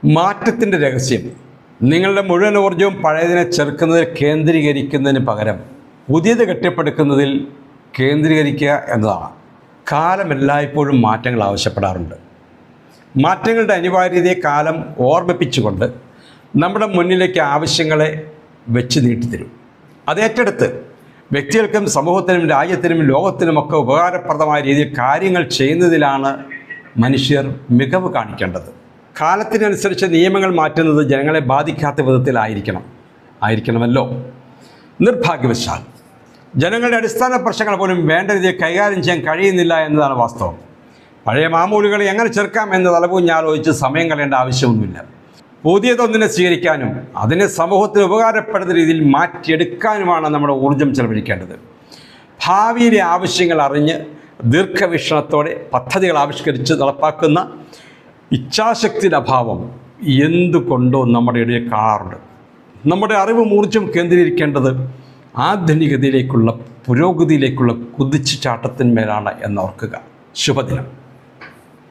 മാറ്റത്തിൻ്റെ രഹസ്യം നിങ്ങളുടെ മുഴുവൻ ഊർജ്ജവും പഴയതിനെ ചെറുക്കുന്നതിൽ കേന്ദ്രീകരിക്കുന്നതിന് പകരം പുതിയത് കെട്ടിപ്പടുക്കുന്നതിൽ കേന്ദ്രീകരിക്കുക എന്നതാണ്. കാലം എല്ലായ്പ്പോഴും മാറ്റങ്ങൾ ആവശ്യപ്പെടാറുണ്ട്. മാറ്റങ്ങളുടെ അനിവാര്യതയെ കാലം ഓർമ്മിപ്പിച്ചുകൊണ്ട് നമ്മുടെ മുന്നിലേക്ക് ആവശ്യങ്ങളെ വെച്ച് നീട്ടിത്തരും. അത് ഏറ്റെടുത്ത് വ്യക്തികൾക്കും സമൂഹത്തിനും രാജ്യത്തിനും ലോകത്തിനുമൊക്കെ ഉപകാരപ്രദമായ രീതിയിൽ കാര്യങ്ങൾ ചെയ്യുന്നതിലാണ് മനുഷ്യർ മികവ് കാണിക്കേണ്ടത്. കാലത്തിനനുസരിച്ച് നിയമങ്ങൾ മാറ്റുന്നത് ജനങ്ങളെ ബാധിക്കാത്ത വിധത്തിലായിരിക്കണമല്ലോ. നിർഭാഗ്യവശാൽ ജനങ്ങളുടെ അടിസ്ഥാന പ്രശ്നങ്ങൾ പോലും വേണ്ട രീതിയിൽ കൈകാര്യം ചെയ്യാൻ കഴിയുന്നില്ല എന്നതാണ് വാസ്തവം. പഴയ മാമൂലുകളെ എങ്ങനെ ചെറുക്കാം എന്ന് തലപൂഞ്ഞാലോചിച്ച് സമയം കളയേണ്ട ആവശ്യമൊന്നുമില്ല. പുതിയതൊന്നിനെ സ്വീകരിക്കാനും അതിനെ സമൂഹത്തിന് ഉപകാരപ്പെടുന്ന രീതിയിൽ മാറ്റിയെടുക്കാനുമാണ് നമ്മുടെ ഊർജ്ജം ചെലവഴിക്കേണ്ടത്. ഭാവിയിലെ ആവശ്യങ്ങൾ അറിഞ്ഞ് ദീർഘവീക്ഷണത്തോടെ പദ്ധതികൾ ആവിഷ്കരിച്ച് നടപ്പാക്കുന്ന ഇച്ഛാശക്തിയുടെ അഭാവം എന്തുകൊണ്ടോ നമ്മുടെ ഇടയിൽ കാണാറുണ്ട്. നമ്മുടെ അറിവും ഊർജ്ജം കേന്ദ്രീകരിക്കേണ്ടത് ആധുനികതയിലേക്കുള്ള പുരോഗതിയിലേക്കുള്ള കുതിച്ചുചാട്ടത്തിന്മേലാണ് എന്നോർക്കുക. ശുഭദിനം.